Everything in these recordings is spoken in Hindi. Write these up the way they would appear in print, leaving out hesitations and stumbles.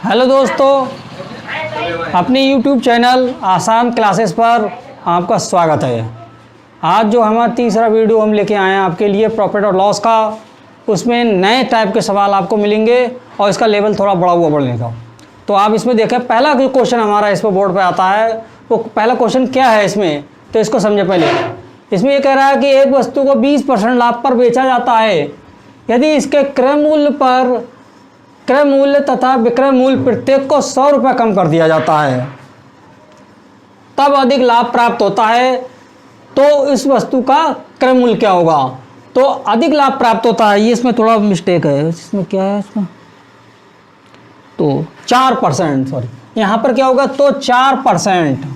हेलो दोस्तों, अपने YouTube चैनल आसान क्लासेस पर आपका स्वागत है। आज जो हमारा तीसरा वीडियो हम लेके आए हैं आपके लिए प्रॉफिट और लॉस का, उसमें नए टाइप के सवाल आपको मिलेंगे और इसका लेवल थोड़ा बड़ा हुआ बढ़ने का। तो आप इसमें देखें, पहला क्वेश्चन हमारा इस पर बोर्ड पे आता है। वो पहला क्वेश्चन क्या है इसमें, तो इसको समझे पहले। इसमें ये कह रहा है कि एक वस्तु को 20% लाभ पर बेचा जाता है यदि इसके क्रय मूल्य तथा विक्रय मूल्य प्रत्येक को 100 रुपये कम कर दिया जाता है, तब अधिक लाभ प्राप्त होता है। तो इस वस्तु का क्रय मूल्य क्या होगा? तो अधिक लाभ प्राप्त होता है, ये इसमें थोड़ा मिस्टेक है। इसमें क्या है इसमें, तो 4%, सॉरी, यहाँ पर क्या होगा, तो 4%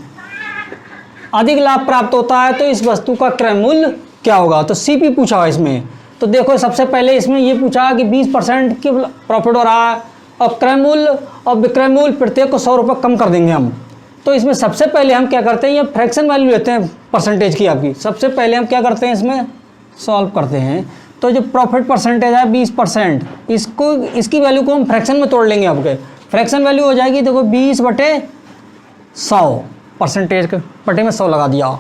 अधिक लाभ प्राप्त होता है। तो इस वस्तु का क्रय मूल्य क्या होगा? तो सीपी पूछा हुआ इसमें। तो देखो, सबसे पहले इसमें ये पूछा कि 20% की प्रॉफिट हो रहा है और क्रय मूल्य और विक्रय मूल्य प्रत्येक को 100 रुपये कम कर देंगे हम। तो इसमें सबसे पहले हम क्या करते हैं, ये फ्रैक्शन वैल्यू लेते हैं परसेंटेज की आपकी। सबसे पहले हम क्या करते हैं, इसमें सॉल्व करते हैं। तो जो प्रॉफिट परसेंटेज है 20%, इसकी वैल्यू को हम फ्रैक्शन में तोड़ लेंगे। आपके फ्रैक्शन वैल्यू हो जाएगी, देखो 20/100, परसेंटेज के बटे में 100 लगा दिया।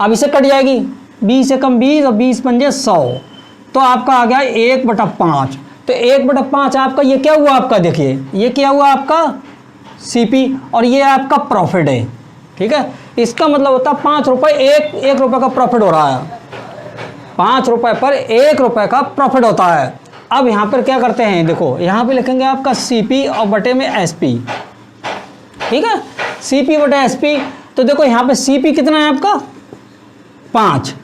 अब इसे कट जाएगी, 20 से कम 20 और 20 पंजे 100, तो आपका आ गया 1/5। तो 1/5 आपका ये क्या हुआ, आपका देखिए ये क्या हुआ आपका सीपी, और ये आपका प्रॉफिट है। ठीक है, इसका मतलब होता है 5 रुपये, एक रुपये का प्रॉफिट हो रहा है। 5 रुपये पर 1 रुपये का प्रॉफिट होता है। अब यहाँ पर क्या करते हैं, देखो यहाँ पे लिखेंगे आपका सीपी और बटे में एसपी। ठीक है, सीपी बटे एसपी। तो देखो यहाँ पे सीपी कितना है आपका 5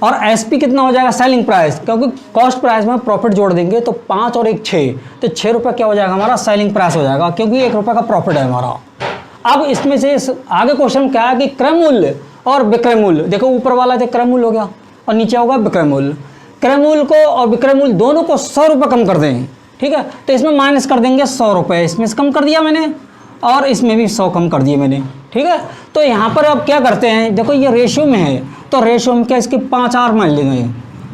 और एसपी कितना हो जाएगा, सेलिंग प्राइस, क्योंकि कॉस्ट प्राइस में प्रॉफिट जोड़ देंगे तो 5 और 1 6, तो 6 रुपये क्या हो जाएगा हमारा, सेलिंग प्राइस हो जाएगा, क्योंकि 1 रुपये का प्रॉफिट है हमारा। अब इसमें से आगे क्वेश्चन क्या है कि क्रय मूल्य और विक्रय मूल्य। देखो ऊपर वाला तो क्रय मूल्य हो गया और नीचे होगा विक्रय मूल्य। क्रय मूल्य को और विक्रय मूल्य दोनों को 100 रुपये कम कर दें। ठीक है, तो इसमें माइनस कर देंगे 100 रुपये, इसमें से कम कर दिया मैंने और इसमें भी 100 कम कर दिए मैंने। ठीक है, तो यहाँ पर अब क्या करते हैं, देखो ये रेशियो में है, तो रेशियो में क्या इसके 5 R मान लेंगे।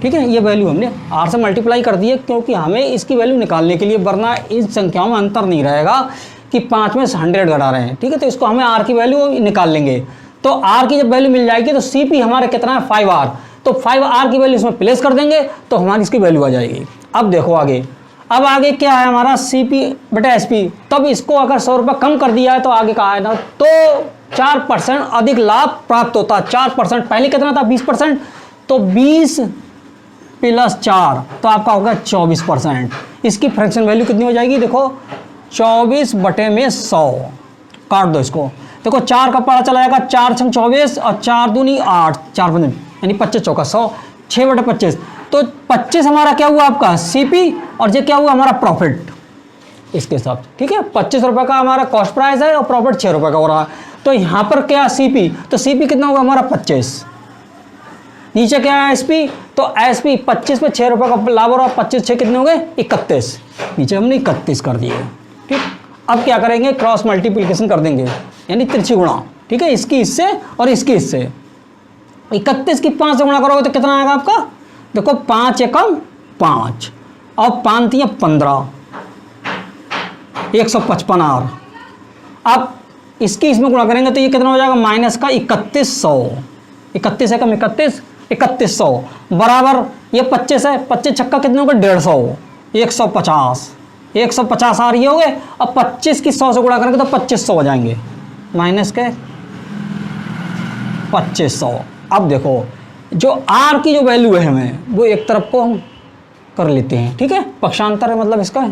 ठीक है, ये वैल्यू हमने R से मल्टीप्लाई कर दी है, क्योंकि हमें इसकी वैल्यू निकालने के लिए, वरना इन संख्याओं में अंतर नहीं रहेगा कि 5 में से 100 घटा रहे हैं। ठीक है, तो इसको हमें R की वैल्यू निकाल लेंगे। तो R की जब वैल्यू मिल जाएगी तो CP हमारा कितना है 5R, तो 5R की वैल्यू इसमें प्लेस कर देंगे तो हमारी इसकी वैल्यू आ जाएगी। अब देखो आगे, अब आगे क्या है हमारा CP बटा SP। तब इसको अगर 100 रुपये कम कर दिया है तो आगे कहा है ना, तो 4% अधिक लाभ प्राप्त होता है। 4%, पहले कितना था 20%, तो 20 + 4 तो आपका होगा 24%। इसकी फ्रैक्शन वैल्यू कितनी हो जाएगी, देखो 24 बटे में 100, काट दो इसको। देखो 4 का पता चला जाएगा, 4 × 24 और 4 दूनी 8, 4 5 यानी 25 चौका 100, 6/25। तो 25 हमारा क्या हुआ आपका सीपी, और ये क्या हुआ हमारा प्रॉफिट इसके साथ। ठीक है, 25 रुपये का हमारा कॉस्ट प्राइस है और प्रॉफिट 6 रुपये का हो रहा है। तो यहाँ पर क्या सीपी, तो सीपी कितना होगा हमारा 25। नीचे क्या है एसपी, तो एसपी 25 पे 6 रुपये का लाभ हो रहा है, 25 6 कितने हो गए 31, नीचे हमने 31 कर दिए। ठीक, अब क्या करेंगे, क्रॉस मल्टीप्लिकेशन कर देंगे, यानी तिरछी गुणा। ठीक है, इसकी इससे और इसकी इससे। 31 की 5 से गुणा करोगे तो कितना आएगा आपका, देखो 5 एकम 5 और 5 × 15, 155 R। अब इसकी इसमें गुणा करेंगे तो ये कितना हो जाएगा, माइनस का 3100, 31 एकम 31, 3100 बराबर ये 25 है, 25 छक्का कितने हो गए 150, 150 R ये हो गए। अब 25 की 100 से गुणा करेंगे तो 2500 हो जाएंगे, माइनस के 2500। अब देखो जो R की जो वैल्यू है हमें, वो एक तरफ को हम कर लेते हैं। ठीक है, पक्षांतर है, मतलब इसका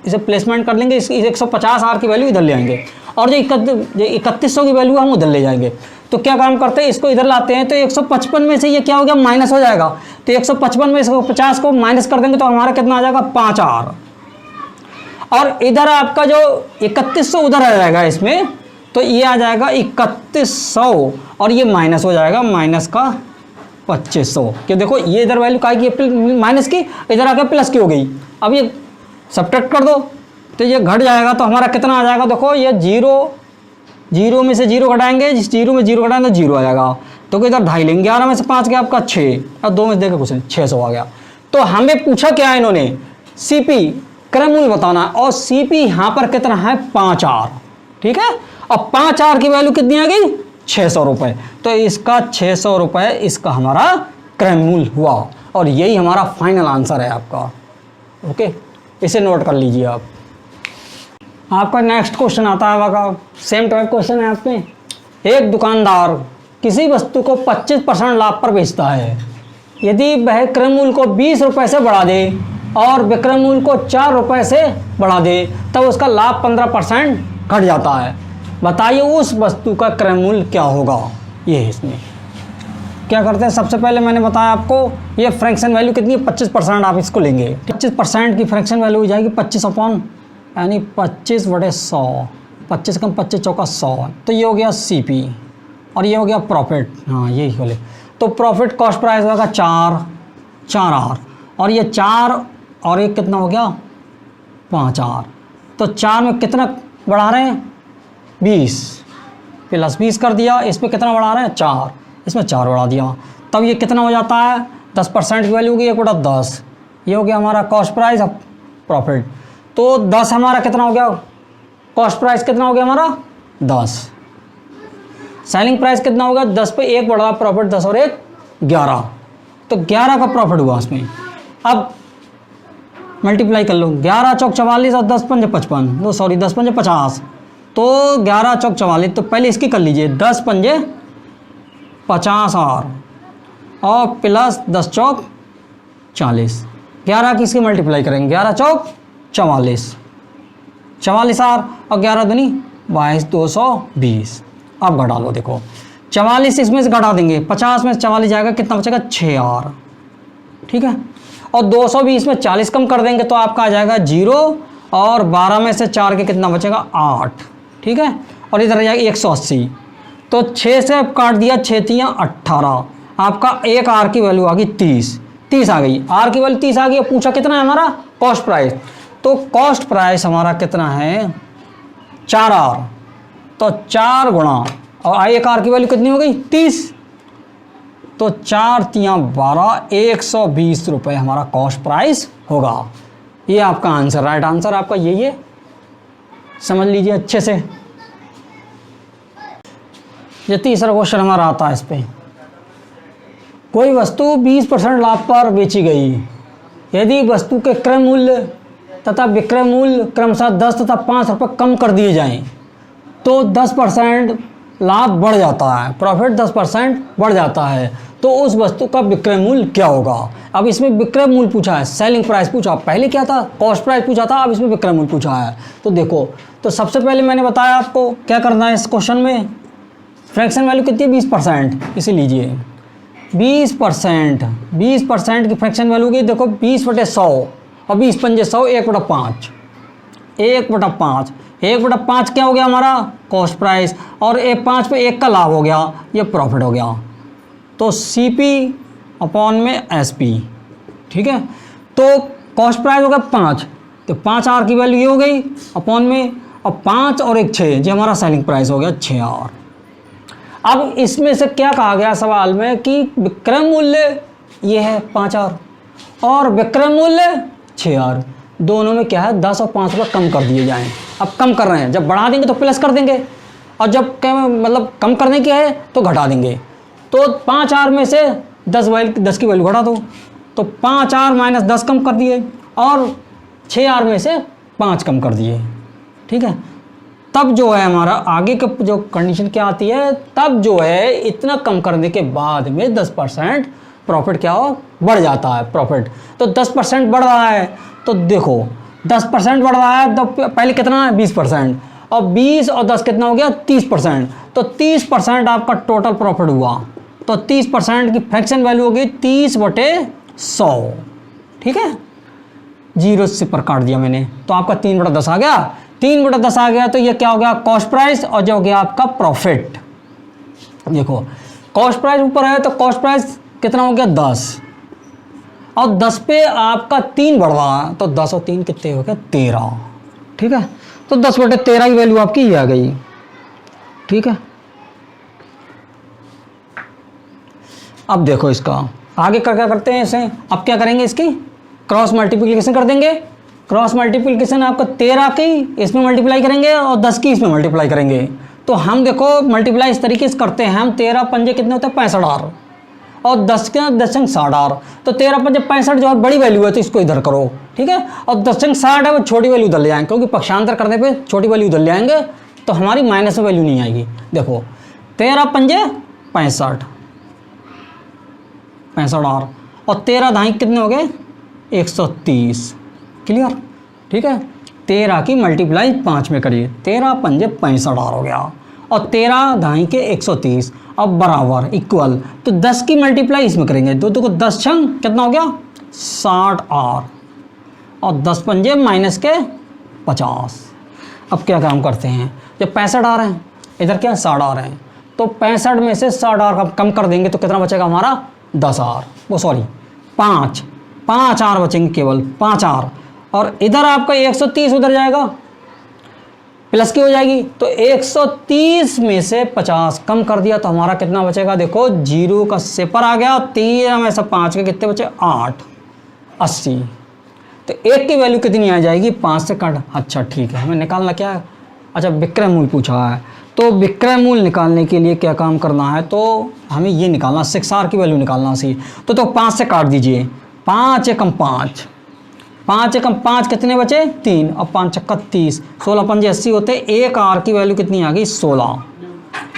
इसे प्लेसमेंट कर लेंगे। इस 150 R की वैल्यू इधर ले आएंगे और जो 3100 की वैल्यू हम उधर ले जाएंगे। तो क्या काम करते हैं, इसको इधर लाते हैं, तो 155 में से ये क्या हो गया, माइनस हो जाएगा। तो 155 में 150 को माइनस कर देंगे तो हमारा कितना आ जाएगा 5R, और इधर आपका जो 3100 उधर आ जाएगा इसमें, तो ये आ जाएगा 3100 और ये माइनस हो जाएगा, माइनस का 2500। कि देखो ये इधर वैल्यू का माइनस की, इधर आके प्लस की हो गई। अब ये सब्ट्रैक्ट कर दो तो ये घट जाएगा, तो हमारा कितना आ जाएगा, देखो ये 0 में से 0 घटाएंगे, जिस 0 में 0 घटाएंगे तो 0 आ जाएगा। तो इधर 2.5 लेंगे, 11 में से 5 गया आपका 6 और 2 में से देखो कुछ नहीं, 600 आ गया। तो हमें पूछा क्या है इन्होंने, सीपी क्रममूल बताना है, और सीपी यहां पर कितना है 5R, ठीक है। अब 5R की वैल्यू कितनी आ गई 600 रुपये, तो इसका 600 रुपये इसका हमारा क्रममूल हुआ, और यही हमारा फाइनल आंसर है आपका। ओके, इसे नोट कर लीजिए आप। आपका नेक्स्ट क्वेश्चन आता है आपका सेम टाइप क्वेश्चन है आपके। एक दुकानदार किसी वस्तु को 25% लाभ पर बेचता है। यदि वह क्रय मूल्य को 20 रुपये से बढ़ा दे और विक्रय मूल्य को 4 रुपये से बढ़ा दे, तब उसका लाभ 15% घट जाता है। बताइए उस वस्तु का क्रय मूल्य क्या होगा। ये है इसमें क्या करते हैं, सबसे पहले मैंने बताया आपको ये फ्रैक्शन वैल्यू कितनी है 25%, आप इसको लेंगे 25% की फ्रैक्शन वैल्यू हो जाएगी 25 अपॉन यानी 25/100, 25 कम 25 चौका 100, तो ये हो गया सीपी और ये हो गया प्रॉफिट। हाँ यही बोले, तो प्रॉफिट कॉस्ट प्राइस होगा 4R और ये 4 और एक कितना हो गया 5R, तो 4 में कितना बढ़ा रहे हैं 20 प्लस 20 कर दिया, इस पर कितना बढ़ा रहे हैं 4, इसमें 4 बढ़ा दिया, तब ये कितना हो जाता है 10% की वैल्यू होगी 1/10, ये हो गया हमारा कॉस्ट प्राइस अब प्रॉफिट। तो 10 हमारा कितना हो गया, कॉस्ट प्राइस कितना हो गया हमारा 10, सेलिंग प्राइस कितना होगा 10 पे 1 बढ़ा प्रॉफिट 10 और 1 11, तो 11 का प्रॉफिट हुआ इसमें। अब मल्टीप्लाई कर लो, 11 चौक 44 और 10 पंजे 55, नो सॉरी 10 पंजे 50, तो 11 चौक 44, तो पहले इसकी कर लीजिए 10 पंजे 50R और प्लस 10 चौक 40, 11 की इसकी मल्टीप्लाई करेंगे 11 चौक 44, 44R और 11 दूनी 22 220। अब घटा लो, देखो 44 इसमें से घटा देंगे, 50 में से 44 जाएगा, कितना बचेगा 6R, ठीक है, और 220 में 40 कम कर देंगे तो आपका आ जाएगा 0 और 12 में से 4 के कितना बचेगा 8, ठीक है, और इधर आ जाएगा 180, तो 6 से अब काट दिया 6 तियाँ 18, आपका 1R की वैल्यू आ गई 30 आ गई, R की वैल्यू 30 आ गई। पूछा कितना है हमारा कॉस्ट प्राइस, तो कॉस्ट प्राइस हमारा कितना है 4R, तो 4 गुणा और 1R की वैल्यू कितनी हो गई 30, तो 4 तियाँ 12, 120 रुपये हमारा कॉस्ट प्राइस होगा। ये आपका आंसर, राइट आंसर आपका यही है, समझ लीजिए अच्छे से। ये तीसरा क्वेश्चन हमारा आता है इस पे, कोई वस्तु 20% लाभ पर बेची गई, यदि वस्तु के क्रय मूल्य तथा विक्रय मूल्य क्रमशः 10 तथा 5 रुपये कम कर दिए जाएं, तो 10% लाभ बढ़ जाता है, प्रॉफिट 10% बढ़ जाता है, तो उस वस्तु का विक्रय मूल्य क्या होगा। अब इसमें विक्रय मूल्य पूछा है, सेलिंग प्राइस पूछा, पहले क्या था कॉस्ट प्राइस पूछा था, अब इसमें विक्रय मूल्य पूछा है। तो देखो, तो सबसे पहले मैंने बताया आपको क्या करना है इस क्वेश्चन में, फ्रैक्शन वैल्यू कितनी है 20%, इसे लीजिए 20% की फ्रैक्शन वैल्यू की, देखो 20/100 और 20 पंजे 100, 1/5, 1/5 क्या हो गया हमारा कॉस्ट प्राइस, और 5 पे 1 का लाभ हो गया, ये प्रॉफिट हो गया, तो CP अपॉन में SP, ठीक है, तो कॉस्ट प्राइस हो गया 5, तो 5R की वैल्यू ये हो गई अपॉन में, और 5 और 1 6, ये हमारा सेलिंग प्राइस हो गया 6R। अब इसमें से क्या कहा गया सवाल में कि विक्रय मूल्य ये है 5R और विक्रय मूल्य 6R, दोनों में क्या है 10 और 5 रुपये कम कर दिए जाएं। अब कम कर रहे हैं, जब बढ़ा देंगे तो प्लस कर देंगे, और जब क्या मतलब कम करने की है तो घटा देंगे, तो 5R में से 10 की वैल्यू घटा दो, तो 5R माइनस 10 कम कर दिए और 6R में से 5 कम कर दिए, ठीक है। तब जो है हमारा आगे का जो कंडीशन क्या आती है, तब जो है इतना कम करने के बाद में 10% प्रॉफिट क्या हो बढ़ जाता है प्रॉफिट, तो 10% बढ़ रहा है, तो देखो 10% बढ़ रहा है, तो पहले कितना है 20%, और 20 और 10 कितना हो गया 30%, तो 30% आपका टोटल प्रॉफिट हुआ, तो 30% की फ्रैक्शन वैल्यू होगी 30/100, ठीक है, 0 से पर काट दिया मैंने, तो आपका 3/10 आ गया, 3/10 आ गया, तो ये क्या हो गया कॉस्ट प्राइस, और जो हो गया आपका प्रॉफिट। देखो कॉस्ट प्राइस ऊपर है, तो कॉस्ट प्राइस कितना हो गया 10, और 10 पे आपका 3 बढ़ रहा है, तो 10 और 3 कितने हो गए 13, ठीक है, तो 10/13 की वैल्यू आपकी ये आ गई, ठीक है। अब देखो इसका आगे क्या करते हैं इसे, अब क्या करेंगे, इसकी क्रॉस मल्टीप्लिकेशन कर देंगे, क्रॉस मल्टीप्लिकेशन आपका 13 की इसमें मल्टीप्लाई करेंगे और 10 की इसमें मल्टीप्लाई करेंगे। तो हम देखो मल्टीप्लाई इस तरीके से करते हैं, हम 13 पंजे कितने होते हैं 65 आर और 10 के 10×60 आर। तो 13 पंजे 65 जो है बड़ी वैल्यू है तो इसको इधर करो, ठीक है। और 10×60 है वो छोटी वैल्यू उधर ले आएंगे, क्योंकि पक्षांतर करने पे छोटी वैल्यू उधर ले आएंगे तो हमारी माइनस में वैल्यू नहीं आएगी। देखो 13 पंजे 65 आर और 13 दाई कितने हो गए 130। क्लियर, ठीक है। 13 की मल्टीप्लाई 5 में करिए, 13 पंजे 65 आर हो गया और 13 दाई के 130। अब बराबर इक्वल, तो 10 की मल्टीप्लाई इसमें करेंगे, दो को 10 छंग कितना हो गया 60 आर और 10 पंजे माइनस के 50। अब क्या काम करते हैं, जब 65 आ रहे हैं इधर क्या 60 आ रहे हैं, तो 65 में से 60 आर कम कर देंगे तो कितना बचेगा हमारा 10 आर, वो सॉरी 5 आर बचेंगे, केवल 5 आर। और इधर आपका 130 उधर जाएगा प्लस की हो जाएगी, तो 130 में से 50 कम कर दिया तो हमारा कितना बचेगा, देखो 0 का सिपर आ गया, 13 में से 5 के कितने बचे 8, 80। तो 1 की वैल्यू कितनी आ जाएगी 5 से कट। अच्छा ठीक है, हमें निकालना क्या है, अच्छा विक्रय मूल्य पूछा है, तो विक्रय मूल्य निकालने के लिए क्या काम करना है, तो हमें ये निकालना 6R की वैल्यू निकालना सी। तो 5 से काट दीजिए, 5 एकम 5, 5 एकम 5 कितने बचे 3 और 5 चक्का 30, 16 पंजे 80 होते। 1 आर की वैल्यू कितनी आ गई 16,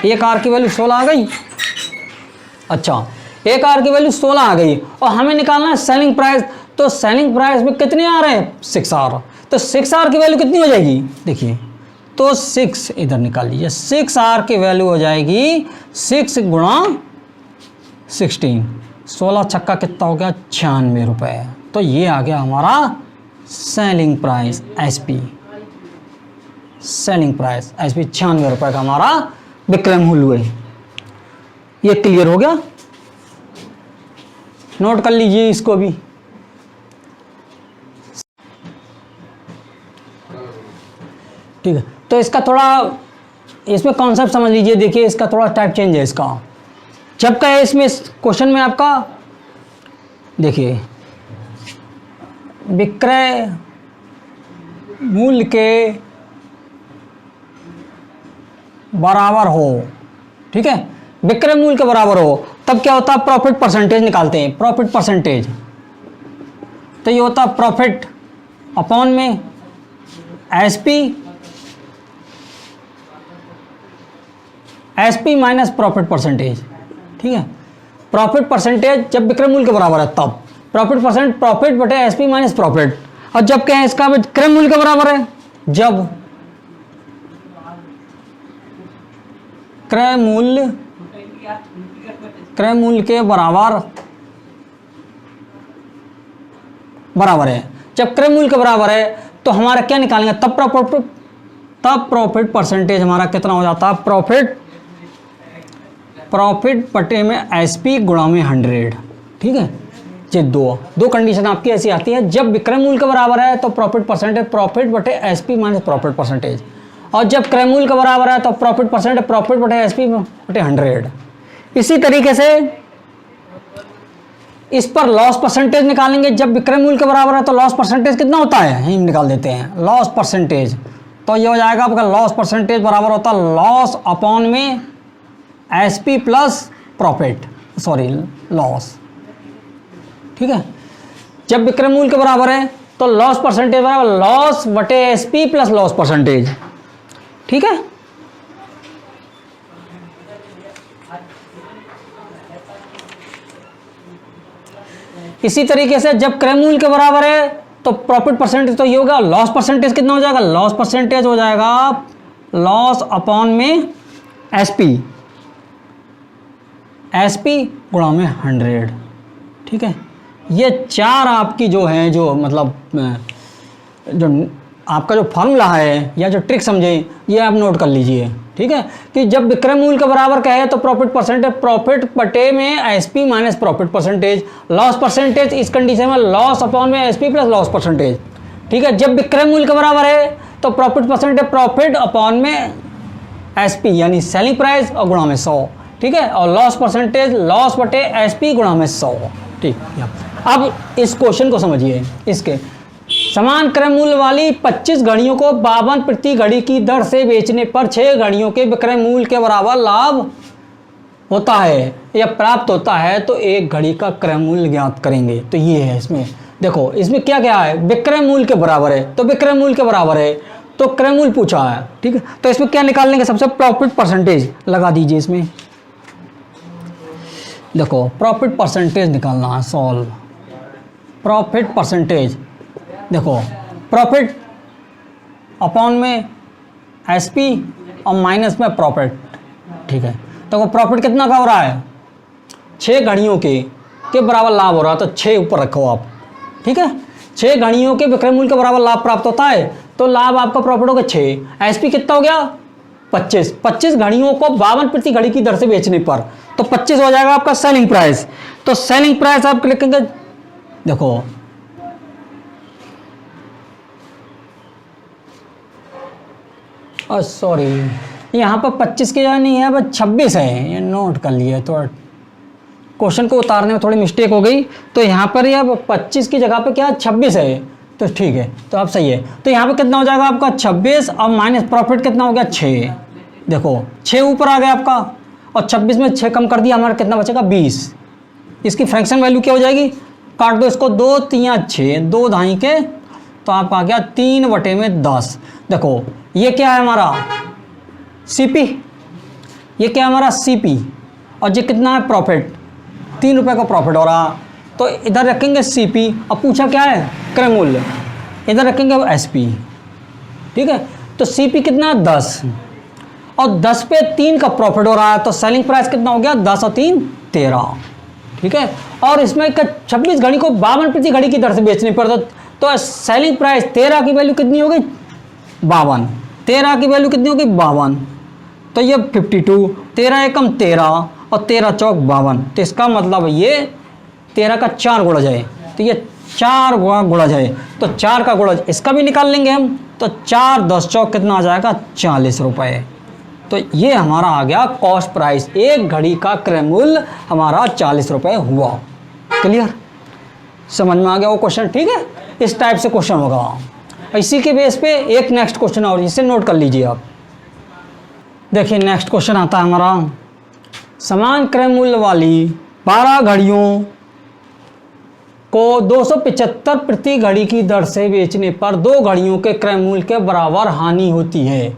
1 आर की वैल्यू 16 आ गई। अच्छा 1 आर की वैल्यू 16 आ गई और हमें निकालना है सेलिंग प्राइस, तो सेलिंग प्राइस में कितने आ रहे हैं 6R, तो 6R की वैल्यू कितनी हो जाएगी देखिए, तो 6 इधर निकाल लीजिए, 6R की वैल्यू हो जाएगी 6 गुणा 16, 16 छक्का कितना हो गया 96 रुपये। तो ये आ गया हमारा selling price SP, selling price SP 96 रुपये का हमारा विक्रय मूल्य है। ये क्लियर हो गया, नोट कर लीजिए इसको भी। ठीक है, तो इसका थोड़ा इसमें कॉन्सेप्ट समझ लीजिए। देखिए इसका थोड़ा टाइप चेंज है इसका, जब का है इसमें क्वेश्चन में आपका देखिए विक्रय मूल्य के बराबर हो, ठीक है, विक्रय मूल्य के बराबर हो तब क्या होता है प्रॉफिट परसेंटेज निकालते हैं, प्रॉफिट परसेंटेज। तो ये होता है प्रॉफिट अपॉन में एसपी माइनस प्रॉफिट परसेंटेज, ठीक है। प्रॉफिट परसेंटेज जब विक्रय मूल्य के बराबर है तब प्रॉफिट बटे एसपी माइनस प्रॉफिट। और जब क्या है इसका विक्रय मूल्य के बराबर है, जब क्रय मूल्य के बराबर है, जब क्रय मूल्य के बराबर है तो हमारा क्या निकालेंगे, तब प्रॉफिट परसेंटेज हमारा कितना हो जाता है, प्रॉफिट बटे में एसपी गुणा में 100, ठीक है। ये दो कंडीशन आपकी ऐसी आती है, जब विक्रय मूल्य के बराबर है तो प्रॉफिट परसेंटेज प्रॉफिट बटे एसपी माइनस प्रॉफिट परसेंटेज, और जब क्रय मूल्य के बराबर है तो प्रॉफिट परसेंटेज प्रॉफिट बटे एसपी बटे 100। इसी तरीके से इस पर लॉस परसेंटेज निकालेंगे, जब विक्रय मूल्य के बराबर है तो लॉस परसेंटेज कितना होता है, हम निकाल देते हैं लॉस परसेंटेज। तो ये हो जाएगा आपका लॉस परसेंटेज बराबर होता है लॉस अपॉन में SP plus profit, sorry loss, ठीक है। जब विक्रय मूल्य के बराबर है तो लॉस परसेंटेज बराबर लॉस बटे एसपी प्लस लॉस परसेंटेज, ठीक है। इसी तरीके से जब क्रय मूल्य के बराबर है तो प्रॉफिट परसेंटेज तो ये होगा, लॉस परसेंटेज कितना हो जाएगा, लॉस परसेंटेज हो जाएगा लॉस अपॉन में एसपी गुणा में 100, ठीक है। ये 4 आपकी जो है, जो मतलब जो आपका जो फॉर्मूला है या जो ट्रिक समझे, ये आप नोट कर लीजिए, ठीक है। कि जब विक्रय मूल्य के बराबर का है तो प्रॉफिट परसेंटेज प्रॉफिट बटे में SP minus profit percentage, loss percentage इस कंडीशन में लॉस अपॉन में एसपी प्लस लॉस परसेंटेज, ठीक है। जब विक्रय मूल्य के बराबर है तो प्रॉफिट परसेंटेज प्रॉफिट अपॉन में एसपी यानी सेलिंग प्राइस और गुणा में 100, ठीक है। और लॉस परसेंटेज लॉस बटे एसपी गुणा में 100, ठीक है। अब इस क्वेश्चन को समझिए, इसके समान क्रय मूल्य वाली 25 घड़ियों को 52 प्रति घड़ी की दर से बेचने पर 6 घड़ियों के विक्रय मूल्य के बराबर लाभ होता है या प्राप्त होता है तो एक घड़ी का क्रय मूल्य ज्ञात करेंगे। तो ये है इसमें, देखो इसमें क्या क्या है, विक्रय मूल्य के बराबर है, तो विक्रय मूल्य के बराबर है तो क्रय मूल्य पूछा है, ठीक है। तो इसमें क्या निकाल लेंगे, सबसे प्रॉफिट परसेंटेज लगा दीजिए इसमें। देखो प्रॉफिट परसेंटेज निकालना है, सॉल्व प्रॉफिट परसेंटेज। देखो प्रॉफिट अपॉन में एसपी और माइनस में प्रॉफिट, ठीक है। तो प्रॉफिट कितना का हो रहा है, 6 घड़ियों के बराबर लाभ हो रहा है, तो 6 ऊपर रखो आप, ठीक है। 6 घड़ियों के विक्रय मूल्य के बराबर लाभ प्राप्त होता है तो लाभ आपका प्रॉफिट हो गया 6। एसपी कितना हो गया 25। 25 घड़ियों को 52 प्रति घड़ी की दर से बेचने पर तो 25 हो जाएगा आपका सेलिंग प्राइस। तो सेलिंग प्राइस आप लिखेंगे, देखो सॉरी यहाँ पर 25 की जगह नहीं है, बस 26 है, ये नोट कर लिया। थोड़ा क्वेश्चन को उतारने में थोड़ी मिस्टेक हो गई, तो यहाँ पर ये 25 की जगह पे क्या 26 है, तो ठीक है, तो अब सही है। तो यहाँ पे कितना हो जाएगा आपका 26 और माइनस प्रॉफिट कितना हो गया 6। देखो 6 ऊपर आ गया आपका और 26 में 6 कम कर दिया, हमारा कितना बचेगा 20। इसकी फ्रैक्शन वैल्यू क्या हो जाएगी, काट दो इसको, 2 3 6, 2 ढाई के, तो आपका आ गया 3/10। देखो ये क्या है हमारा सीपी, ये क्या है हमारा सीपी, और ये कितना है प्रॉफिट, 3 रुपये का प्रॉफिट हो रहा। तो इधर रखेंगे सीपी, अब पूछा क्या है क्रय मूल्य, इधर रखेंगे अब एसपी, ठीक है। तो सीपी कितना है 10 और 10 पे 3 का प्रॉफिट हो रहा है, तो सेलिंग प्राइस कितना हो गया 10 और 3 13, ठीक है। और इसमें 26 घड़ी को 52 प्रति घड़ी की दर से बेचने पर तो सेलिंग प्राइस 13 की वैल्यू कितनी हो गई 52, 13 की वैल्यू कितनी होगी 52, तो ये 52, 13 एकम 13 और 13 चौक 52, तो इसका मतलब ये 13 का 4 गुणा जाए, तो ये 4 गुणा जाए, तो 4 का गुणा इसका भी निकाल लेंगे हम, तो 4 10 चौक कितना आ जाएगा 40 रुपये। तो ये हमारा आ गया कॉस्ट प्राइस, एक घड़ी का क्रय मूल्य हमारा 40 रुपये हुआ। क्लियर, समझ में आ गया वो क्वेश्चन, ठीक है। इस टाइप से क्वेश्चन होगा। इसी के बेस पे एक नेक्स्ट क्वेश्चन और, इसे नोट कर लीजिए आप। देखिए नेक्स्ट क्वेश्चन आता है हमारा, समान क्रय मूल्य वाली 12 घड़ियों को 275 प्रति घड़ी की दर से बेचने पर 2 घड़ियों के क्रय मूल्य के बराबर हानि होती है,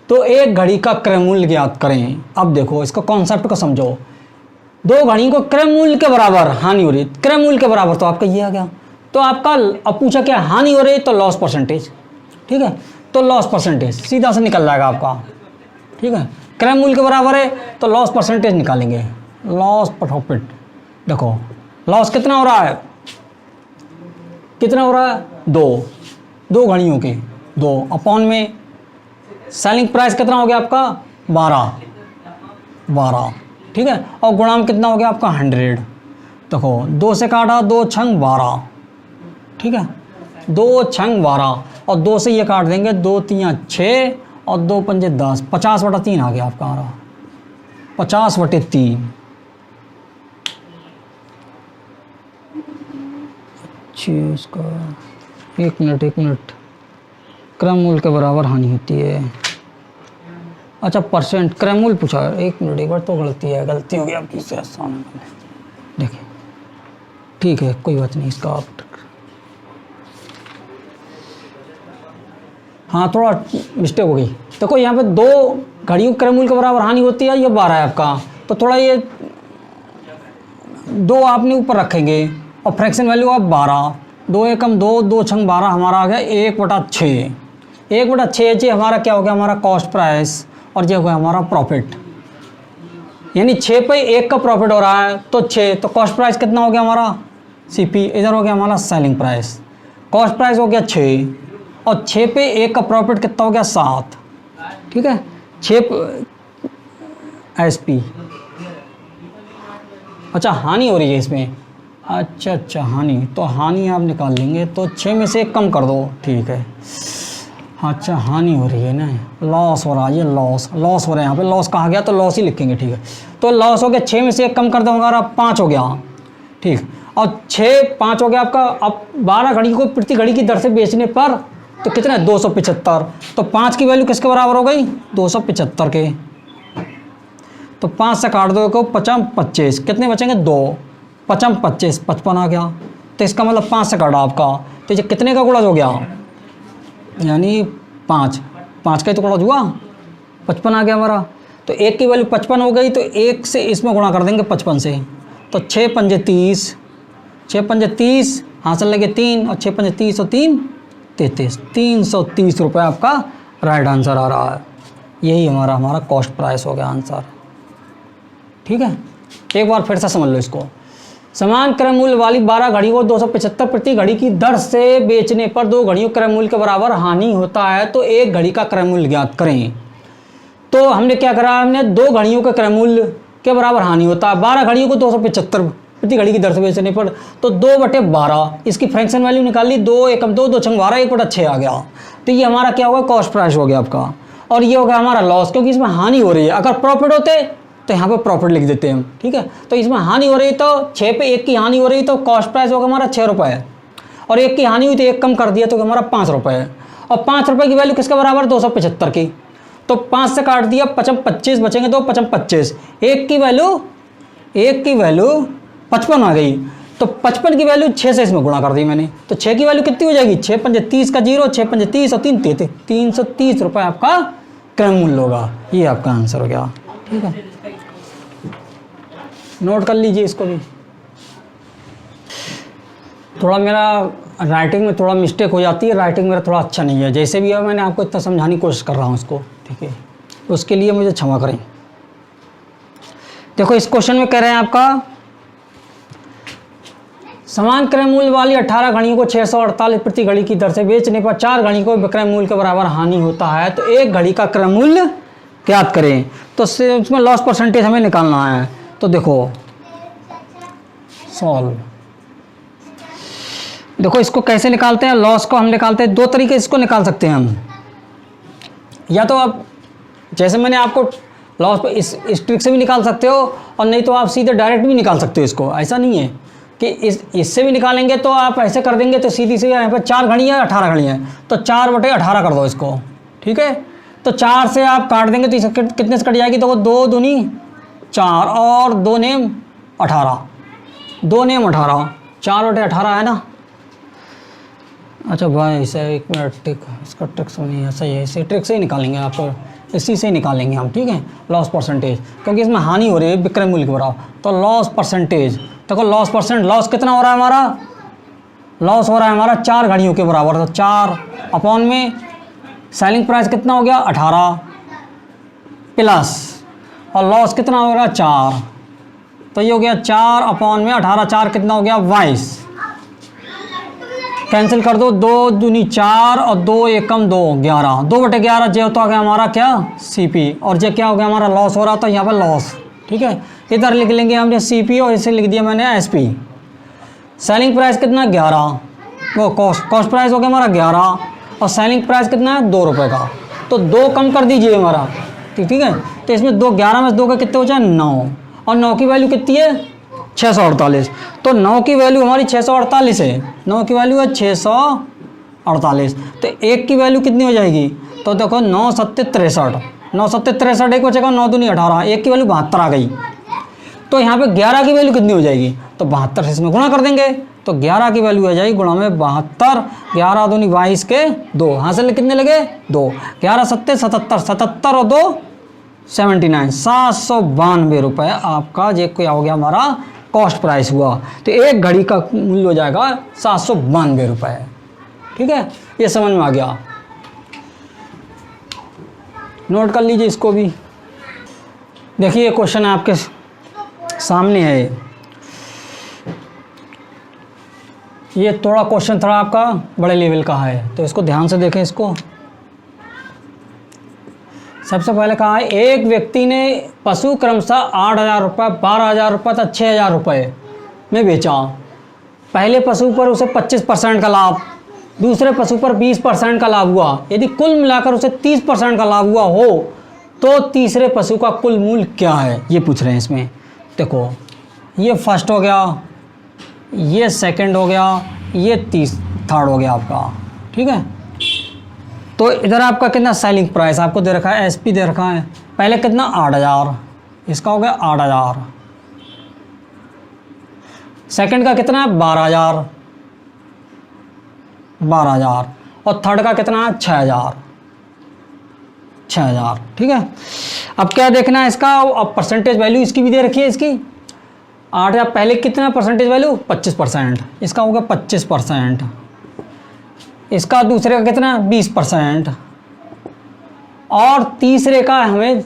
तो एक घड़ी का क्रय मूल्य ज्ञात करें। अब देखो इसका कॉन्सेप्ट को समझो, 2 घड़ियों को क्रय मूल्य के बराबर हानि हो रही, क्रय मूल्य के बराबर तो आपका ये आ गया, तो आपका अब पूछा क्या हानि हो रही, तो लॉस परसेंटेज, ठीक है। तो लॉस परसेंटेज सीधा से निकल जाएगा आपका, ठीक है। क्रय मूल्य के बराबर है तो लॉस परसेंटेज निकालेंगे, लॉस प्रॉफिट। देखो लॉस कितना हो रहा है, कितना हो रहा है 2 घड़ियों के 2 अपॉन में सेलिंग प्राइस कितना हो गया आपका 12, ठीक है। और गुणा में कितना हो गया आपका 100। देखो 2 से काटा 2 छंग 12, ठीक है, 2 छंग 12 और 2 से ये काट देंगे 2 3 6 और 2 पंजे 10, 50/3 आ गया आपका, आ रहा 50/3। इसका 1 मिनट, क्रय मूल्य के बराबर हानि होती है। अच्छा परसेंट क्रय मूल्य पूछा, 1 मिनट, एक बार तो गलती हो गई आपकी से आसान। देखिए ठीक है कोई बात नहीं, इसका आप हाँ थोड़ा मिस्टेक हो गई। देखो यहाँ पे 2 घड़ियों क्रय मूल्य के बराबर हानि होती है, ये 12 है आपका, तो थोड़ा ये 2 आपने ऊपर रखेंगे और फ्रैक्शन वैल्यू आप 12, 2 एकम 2, 2 छंग 12 हमारा आ गया 1/6। 1/6 जी हमारा क्या हो गया, हमारा कॉस्ट प्राइस, और ये हो गया हमारा प्रॉफिट, यानी 6 पे 1 का प्रॉफिट हो रहा है तो 6, तो कॉस्ट प्राइस कितना हो गया हमारा सीपी, इधर हो गया हमारा सेलिंग प्राइस। कॉस्ट प्राइस हो गया 6 और 6 पे 1 का प्रॉफिट कितना हो गया 7, ठीक है। 6 एसपी, अच्छा हानि हो रही है इसमें, अच्छा हानि, तो हानि आप निकाल लेंगे, तो 6 में से 1 कम कर दो, ठीक है। अच्छा हानि हो रही है ना, लॉस हो रहा है, ये लॉस हो रहा है, यहाँ पे लॉस कहा गया तो लॉस ही लिखेंगे, ठीक है। तो लॉस हो गया, 6 में से 1 कम कर दो, हमारा 5 हो गया, ठीक। और 6 5 हो गया आपका। अब 12 घड़ी को प्रति घड़ी की दर से बेचने पर तो कितना है 275। तो 5 की वैल्यू किसके बराबर हो गई 275 के। तो 5 से काट दो को 5 25 कितने बचेंगे 2 5 25 55 आ गया। तो इसका मतलब 5 से काटा आपका, तो ये कितने का गुणज हो गया यानी 5 5 का ही तो गुणज हुआ 55 आ गया हमारा। तो 1 की वैल्यू 55 हो गई, तो 1 से इसमें गुणा कर देंगे 55 से। तो 6 पंजे 30, 6 पंजे 30 हासिल लगे 3 और 6 पंजे 30 और 3 33, 330 रुपये आपका राइट आंसर आ रहा है। यही हमारा कॉस्ट प्राइस हो गया आंसर। ठीक है, एक बार फिर से समझ लो इसको। समान क्रय मूल्य वाली 12 घड़ियों को 275 प्रति घड़ी की दर से बेचने पर 2 घड़ियों क्रय मूल्य के बराबर हानि होता है, तो 1 घड़ी का क्रय मूल्य ज्ञात करें। तो हमने क्या करा, हमने 2 घड़ियों के क्रय मूल्य के बराबर हानि होता है। 12 घड़ियों को 275 प्रति घड़ी की दर से बेचने पर तो 2/12 इसकी फ्रैक्शन वैल्यू निकाल ली। 2 एकम 2 2 छंग 12 1/6 आ गया। तो ये हमारा क्या होगा कॉस्ट प्राइस हो गया आपका। और ये हो गया हमारा लॉस, क्योंकि इसमें हानि हो रही है। अगर प्रॉफिट होते तो यहाँ पे प्रॉफिट लिख देते हैं हम। ठीक है, तो इसमें हानि हो रही तो 6 पे 1 की हानि हो रही तो कॉस्ट प्राइस होगा हमारा 6 रुपये। और 1 की हानि हुई तो 1 कम कर दिया तो हमारा 5 रुपये। और 5 रुपये की वैल्यू किसके बराबर 275 की। तो 5 से काट दिया 55 25 बचेंगे 2 55 25। 1 की वैल्यू 55 आ गई। तो 55 की वैल्यू 6 से इसमें गुणा कर दी मैंने। तो 6 की वैल्यू कितनी हो जाएगी 6 पंजे 30 का 0, 6 पंजे 30 और 3 33, 330 रुपये आपका क्रय मूल्य होगा। ये आपका आंसर हो गया। ठीक है, नोट कर लीजिए इसको भी। थोड़ा मेरा राइटिंग में थोड़ा मिस्टेक हो जाती है, राइटिंग मेरा थोड़ा अच्छा नहीं है। जैसे भी है मैंने आपको इतना समझाने की कोशिश कर रहा हूँ इसको। ठीक है, उसके लिए मुझे क्षमा करें। देखो इस क्वेश्चन में कह रहे हैं आपका समान क्रय मूल्य वाली 18 घड़ियों को 648 प्रति घड़ी की दर से बेचने पर 4 घड़ी को विक्रय मूल्य के बराबर हानि होता है, तो 1 घड़ी का क्रय मूल्य ज्ञात करें। तो उसमें लॉस परसेंटेज हमें निकालना है। तो देखो सॉल्व, देखो इसको कैसे निकालते हैं। लॉस को हम निकालते हैं 2 तरीके इसको निकाल सकते हैं हम। या तो आप जैसे मैंने आपको लॉस पर इस ट्रिक से भी निकाल सकते हो, और नहीं तो आप सीधे डायरेक्ट भी निकाल सकते हो इसको। ऐसा नहीं है कि इससे भी निकालेंगे तो आप ऐसे कर देंगे तो सीधी सी यहाँ पर 4 घड़ियाँ 18 घड़ियाँ तो 4/18 कर दो इसको। ठीक है, तो 4 से आप काट देंगे तो कितने से कट जाएगी। तो 2 दूनी 4 और 2 नेम 18, 2 नेम 18, 4/18 है ना। अच्छा भाई इसे 1 मिनट टिक, इसका ट्रिक सुनिए। सही है, इसी ट्रिक से ही निकालेंगे आप, इसी से ही निकालेंगे हम। ठीक है, लॉस परसेंटेज, क्योंकि इसमें हानि हो रही है विक्रय मूल्य के बराबर। तो लॉस परसेंटेज, देखो लॉस कितना हो रहा है हमारा, लॉस हो रहा है हमारा 4 घड़ियों के बराबर। तो 4 अपॉन में सेलिंग प्राइस कितना हो गया 18 प्लस, और लॉस कितना हो गया 4। तो ये हो गया 4 अपॉन में 18, 4 कितना हो गया 22। कैंसिल कर दो, 2 दूनी 4 और 2 एकम 2 11, 2/11 जे तो आ गया हमारा क्या सीपी, और जे क्या हो गया हमारा लॉस हो रहा था यहाँ पर लॉस। ठीक है, इधर लिख लेंगे हमने सीपी और इसे लिख दिया मैंने एसपी। सेलिंग प्राइस कितना 11, वो कॉस्ट प्राइस हो गया हमारा 11, और सेलिंग प्राइस कितना है 2 रुपये का। तो 2 कम कर दीजिए हमारा। ठीक है, तो इसमें 2 11 में 2 का कितने हो जाए 9, और 9 की वैल्यू कितनी है 648। तो 9 की वैल्यू हमारी 648 है, 9 की वैल्यू है 648। तो 1 की वैल्यू कितनी हो जाएगी। तो देखो 9 7 63, 9 7 63 एक बचेगा, 9 दूनी 18, 1 की वैल्यू 72 आ गई। तो यहाँ पे 11 की वैल्यू कितनी हो जाएगी, तो 72 से इसमें गुणा कर देंगे। तो 11 की वैल्यू आ जाएगी गुणा में 72, 11 दूनी 22 के 2, हासिल कितने लगे 2, 11 7 77, 77 और 2 79, 792 रुपये आपका ये क्या हो गया हमारा कॉस्ट प्राइस हुआ। तो 1 घड़ी का मूल्य हो जाएगा 792 रुपये। ठीक है, ये समझ में आ गया। नोट कर लीजिए इसको भी। देखिए ये क्वेश्चन आपके सामने है। ये थोड़ा क्वेश्चन थोड़ा आपका बड़े लेवल का है, तो इसको ध्यान से देखें। इसको सबसे पहले कहा है एक व्यक्ति ने पशु क्रमशः 8,000 रुपये, 12,000 रुपये तथा 6,000 रुपये में बेचा। पहले पशु पर उसे 25% का लाभ, दूसरे पशु पर 20% का लाभ हुआ। यदि कुल मिलाकर उसे 30% का लाभ हुआ हो तो तीसरे पशु का कुल मूल्य क्या है, ये पूछ रहे हैं इसमें। देखो ये फर्स्ट हो गया, ये सेकंड हो गया, ये थर्ड हो गया आपका, ठीक है। तो इधर आपका कितना सेलिंग प्राइस आपको दे रखा है, एसपी दे रखा है, पहले कितना 8000, इसका हो गया 8000, सेकंड का कितना है 12000, 12000, और थर्ड का कितना है 6000, 6000, ठीक है। अब क्या देखना है इसका, अब परसेंटेज वैल्यू इसकी भी दे रखी है, इसकी 8000, पहले कितना परसेंटेज वैल्यू 25%, इसका होगा 25%, इसका दूसरे का कितना 20%, और तीसरे का हमें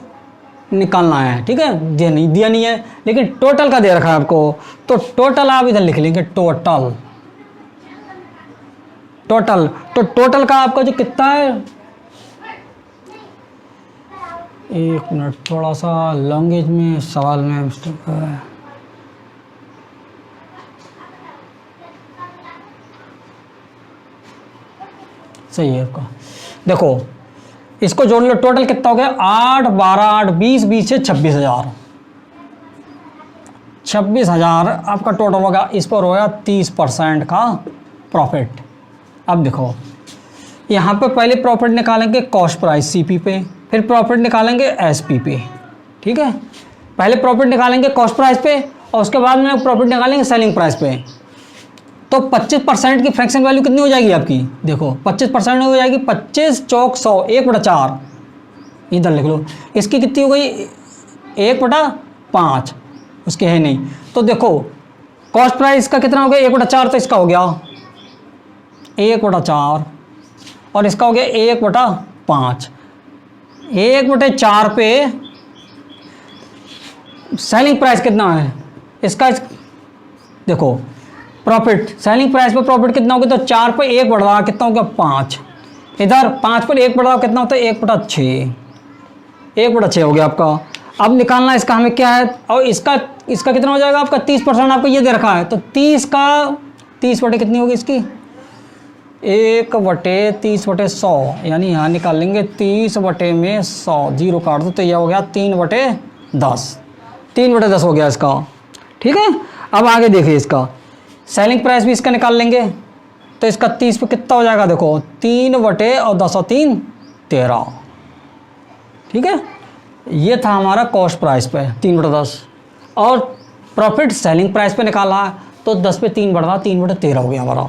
निकालना है, ठीक है। दिया नहीं है, लेकिन टोटल का दे रखा है आपको, तो टोटल आप इधर लिख लेंगे, टोटल तो टोटल का आपका जो कितना है, एक मिनट, थोड़ा सा लैंग्वेज में सवाल में मिस्टेक है। सही है आपका, देखो इसको जोड़ लो, टोटल कितना हो गया 8 12 8 20 20 से 26,000, 26,000 आपका टोटल होगा। इस पर होगा 30% का प्रॉफिट। अब देखो यहाँ पे पहले प्रॉफिट निकालेंगे कॉस्ट प्राइस सीपी पे, फिर प्रॉफिट निकालेंगे एसपी पे, ठीक है। पहले प्रॉफिट निकालेंगे कॉस्ट प्राइस पे, और उसके बाद में प्रॉफिट निकालेंगे सेलिंग प्राइस पे। तो 25% की फ्रैक्शन वैल्यू कितनी हो जाएगी आपकी, देखो 25% हो जाएगी 25 चौक 100, 1/4, इधर लिख लो। इसकी कितनी हो गई 1/5, उसके है नहीं। तो देखो कॉस्ट प्राइस का कितना हो गया 1/4, तो इसका हो गया 1/4, और इसका हो गया 1/5। 1/4 पे सेलिंग प्राइस कितना है इसका, देखो प्रॉफिट, सेलिंग प्राइस पे प्रॉफिट कितना होगा, तो 4 पे 1 बढ़ रहा कितना हो गया 5, इधर 5 पर 1 बढ़ रहा कितना होता है 1/6, 1/6 हो गया आपका। अब निकालना इसका हमें क्या है, और इसका कितना हो जाएगा आपका 30% आपको ये दे रखा है, तो 30 बटे कितनी होगी इसकी 1/30/100, यानी यहाँ निकाल लेंगे 30 बटे में 100, जीरो काट दो तो यह हो गया 3/10, 3/10 हो गया इसका, ठीक है। अब आगे देखिए इसका सेलिंग प्राइस भी इसका निकाल लेंगे, तो इसका 30 पे कितना हो जाएगा, देखो 3/10 और 3 13, ठीक है। ये था हमारा कॉस्ट प्राइस पे 3/10, और प्रॉफिट सेलिंग प्राइस पे निकाला है, तो 10 पे 3 बढ़ रहा 3/13 हो गया हमारा,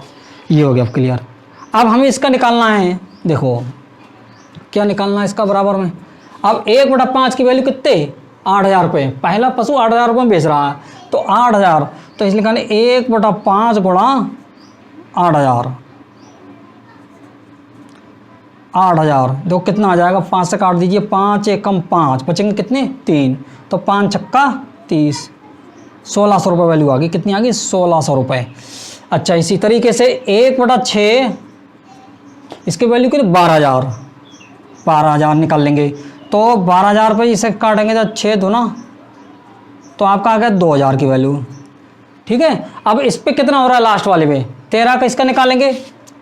ये हो गया अब क्लियर। अब हमें इसका निकालना है, देखो क्या निकालना है इसका बराबर में। अब 1/5 की वैल्यू कितने 8,000 रुपये, पहला पशु 8,000 रुपये में बेच रहा है, तो 8,000, तो इसलिए कहने 1/5 गुणा 8,000, 8,000 देखो कितना आ जाएगा, 5 से काट दीजिए, 5 एकम 5, बचेंगे कितने 3, तो 5 छक्का 30, 1,600 रुपये वैल्यू आ गई, कितनी आ गई 1,600 रुपये। अच्छा इसी तरीके से 1/6 इसकी वैल्यू कितनी 12,000, 12,000 निकाल लेंगे, तो 12,000 रुपये इसे काटेंगे तो 6 दूना, तो आपका आ गया 2,000 की वैल्यू, ठीक है। अब इस पे कितना हो रहा है लास्ट वाले में 13 का इसका निकालेंगे,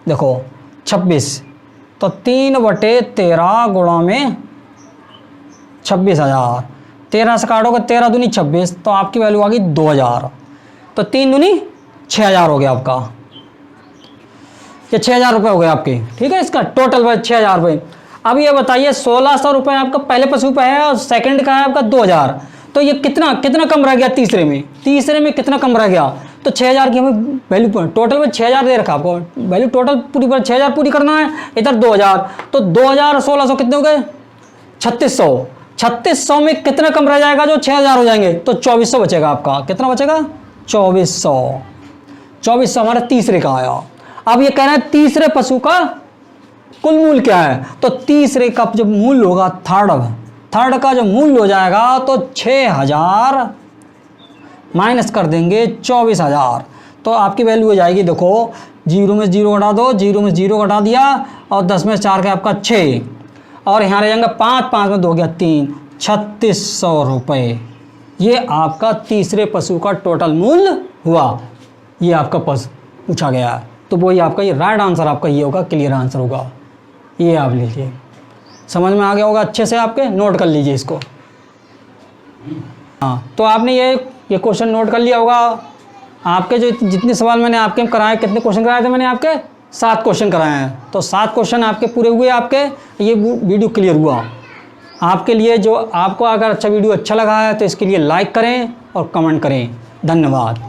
देखो 26, तो 3/13 गुणा में 26,000, 13 से काटोगे 13 दूनी 26, तो आपकी वैल्यू आ गई 2,000, तो 3 दूनी 6,000 हो गया आपका, ये 6,000 रुपये हो गए आपके, ठीक है। इसका टोटल 6,000 रुपये। अब ये बताइए 1,600 रुपये आपका पहले पशु पे है, और सेकंड का है आपका 2,000, तो ये कितना कम रह गया तीसरे में कितना कम रह गया, तो 6,000 की हमें वैल्यू, टोटल में 6,000 दे रखा आपको वैल्यू, टोटल पूरी 6,000 पूरी करना है, इधर 2,000, तो 2,000 और 1,600 कितने हो गए 3,600, 3,600 में कितना कम रह जाएगा जो 6,000 हो जाएंगे, तो 2,400 बचेगा आपका, कितना बचेगा 2,400 हमारा तीसरे का आया। अब ये कह रहे हैं तीसरे पशु का कुल मूल्य क्या है, तो तीसरे का जो मूल्य होगा थर्ड का जो मूल्य हो जाएगा, तो 6,000 माइनस कर देंगे 24,000, तो आपकी वैल्यू हो जाएगी, देखो 0 में 0 घटा दो, 0 में 0 घटा दिया, और 10 में 4 का आपका 6, और यहाँ रह जाएंगे 5, 5 में 2 गया 3, 3,600 रुपये। ये आपका तीसरे पशु का टोटल मूल्य हुआ, ये आपका पशु पूछा गया है, तो वही आपका ये राइट आंसर आपका ये होगा, क्लियर आंसर होगा, ये आप लीजिए। समझ में आ गया होगा अच्छे से, आपके नोट कर लीजिए इसको। हाँ, तो आपने ये क्वेश्चन नोट कर लिया होगा, आपके जो जितने सवाल मैंने आपके कराए, कितने क्वेश्चन कराए थे मैंने आपके? 7 क्वेश्चन कराए हैं। तो 7 क्वेश्चन आपके पूरे हुए, आपके ये वीडियो क्लियर हुआ आपके लिए। जो आपको अगर वीडियो अच्छा लगा है तो इसके लिए लाइक करें और कमेंट करें। धन्यवाद।